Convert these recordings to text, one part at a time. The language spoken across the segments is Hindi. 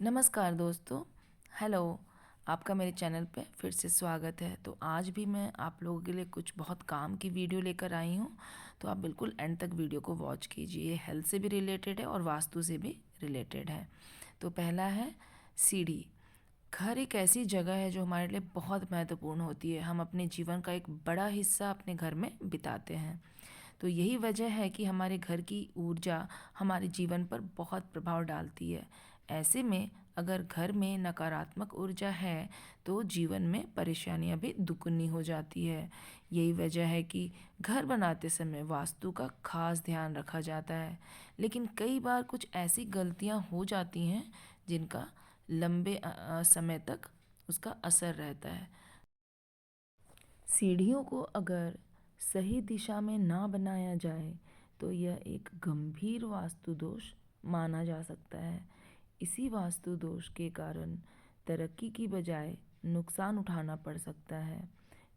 नमस्कार दोस्तों। हेलो। आपका मेरे चैनल पे फिर से स्वागत है। तो आज भी मैं आप लोगों के लिए कुछ बहुत काम की वीडियो लेकर आई हूँ। तो आप बिल्कुल एंड तक वीडियो को वॉच कीजिए। ये हेल्थ से भी रिलेटेड है और वास्तु से भी रिलेटेड है। तो पहला है सीढ़ी। घर एक ऐसी जगह है जो हमारे लिए बहुत महत्वपूर्ण होती है। हम अपने जीवन का एक बड़ा हिस्सा अपने घर में बिताते हैं। तो यही वजह है कि हमारे घर की ऊर्जा हमारे जीवन पर बहुत प्रभाव डालती है। ऐसे में अगर घर में नकारात्मक ऊर्जा है तो जीवन में परेशानियां भी दुगनी हो जाती है। यही वजह है कि घर बनाते समय वास्तु का खास ध्यान रखा जाता है। लेकिन कई बार कुछ ऐसी गलतियां हो जाती हैं जिनका लंबे समय तक उसका असर रहता है। सीढ़ियों को अगर सही दिशा में ना बनाया जाए तो यह एक गंभीर वास्तु दोष माना जा सकता है। इसी वास्तु दोष के कारण तरक्की की बजाय नुकसान उठाना पड़ सकता है।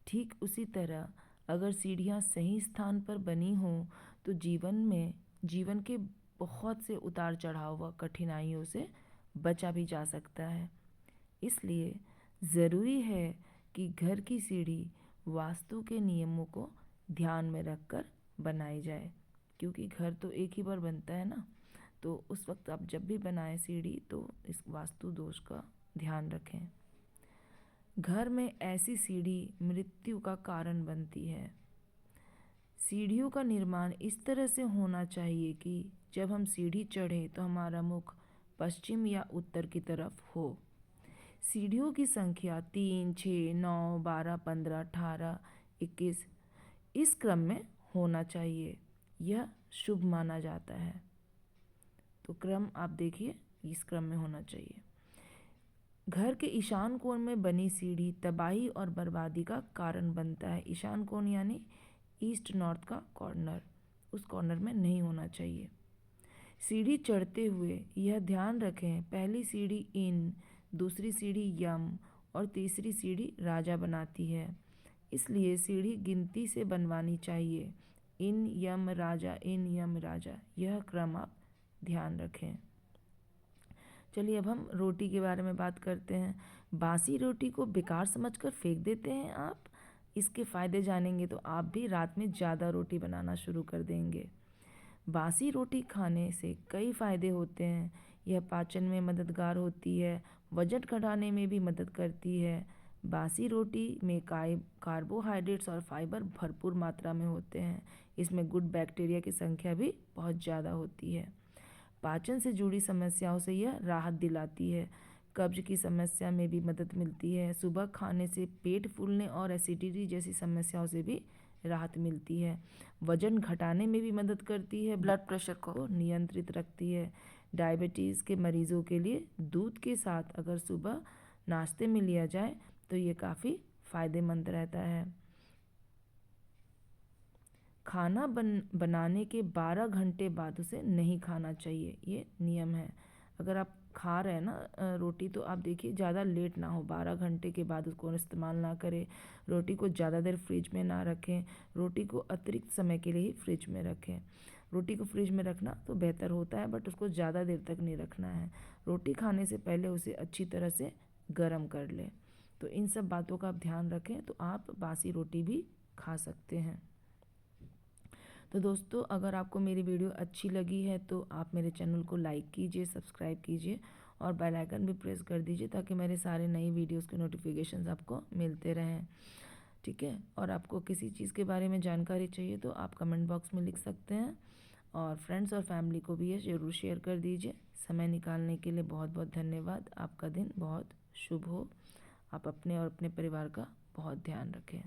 ठीक उसी तरह अगर सीढ़ियाँ सही स्थान पर बनी हों तो जीवन के बहुत से उतार चढ़ाव व कठिनाइयों से बचा भी जा सकता है। इसलिए ज़रूरी है कि घर की सीढ़ी वास्तु के नियमों को ध्यान में रखकर बनाई जाए, क्योंकि घर तो एक ही बार बनता है ना। तो उस वक्त आप जब भी बनाएं सीढ़ी तो इस वास्तु दोष का ध्यान रखें। घर में ऐसी सीढ़ी मृत्यु का कारण बनती है। सीढ़ियों का निर्माण इस तरह से होना चाहिए कि जब हम सीढ़ी चढ़ें तो हमारा मुख पश्चिम या उत्तर की तरफ हो। सीढ़ियों की संख्या 3, 6, 9, 12, 15, 18, 21 इस क्रम में होना चाहिए। यह शुभ माना जाता है। तो क्रम आप देखिए, इस क्रम में होना चाहिए। घर के ईशान कोण में बनी सीढ़ी तबाही और बर्बादी का कारण बनता है। ईशान कोण यानी ईस्ट नॉर्थ का कॉर्नर, उस कॉर्नर में नहीं होना चाहिए। सीढ़ी चढ़ते हुए यह ध्यान रखें, पहली सीढ़ी इन, दूसरी सीढ़ी यम और तीसरी सीढ़ी राजा बनाती है। इसलिए सीढ़ी गिनती से बनवानी चाहिए। इन यम राजा, इन यम राजा, यह क्रम आप ध्यान रखें। चलिए अब हम रोटी के बारे में बात करते हैं। बासी रोटी को बेकार समझकर फेंक देते हैं आप। इसके फ़ायदे जानेंगे तो आप भी रात में ज़्यादा रोटी बनाना शुरू कर देंगे। बासी रोटी खाने से कई फ़ायदे होते हैं। यह पाचन में मददगार होती है, वजन घटाने में भी मदद करती है। बासी रोटी में कार्बोहाइड्रेट्स और फाइबर भरपूर मात्रा में होते हैं। इसमें गुड बैक्टीरिया की संख्या भी बहुत ज़्यादा होती है। पाचन से जुड़ी समस्याओं से यह राहत दिलाती है। कब्ज की समस्या में भी मदद मिलती है। सुबह खाने से पेट फूलने और एसिडिटी जैसी समस्याओं से भी राहत मिलती है। वजन घटाने में भी मदद करती है। ब्लड प्रेशर को नियंत्रित रखती है। डायबिटीज़ के मरीजों के लिए दूध के साथ अगर सुबह नाश्ते में लिया जाए तो ये काफ़ी फ़ायदेमंद रहता है। खाना बनाने के 12 घंटे बाद उसे नहीं खाना चाहिए, ये नियम है। अगर आप खा रहे हैं ना रोटी, तो आप देखिए ज़्यादा लेट ना हो, 12 घंटे के बाद उसको इस्तेमाल ना करें। रोटी को ज़्यादा देर फ्रिज में ना रखें। रोटी को अतिरिक्त समय के लिए ही फ्रिज में रखें। रोटी को फ्रिज में रखना तो बेहतर होता है, बट उसको ज़्यादा देर तक नहीं रखना है। रोटी खाने से पहले उसे अच्छी तरह से गर्म कर लें। तो इन सब बातों का आप ध्यान रखें तो आप बासी रोटी भी खा सकते हैं। तो दोस्तों, अगर आपको मेरी वीडियो अच्छी लगी है तो आप मेरे चैनल को लाइक कीजिए, सब्सक्राइब कीजिए और बेल आइकन भी प्रेस कर दीजिए ताकि मेरे सारे नई वीडियोस के नोटिफिकेशंस आपको मिलते रहें। ठीक है। और आपको किसी चीज़ के बारे में जानकारी चाहिए तो आप कमेंट बॉक्स में लिख सकते हैं। और फ्रेंड्स और फैमिली को भी ये ज़रूर शेयर कर दीजिए। समय निकालने के लिए बहुत बहुत धन्यवाद। आपका दिन बहुत शुभ हो। आप अपने और अपने परिवार का बहुत ध्यान रखें।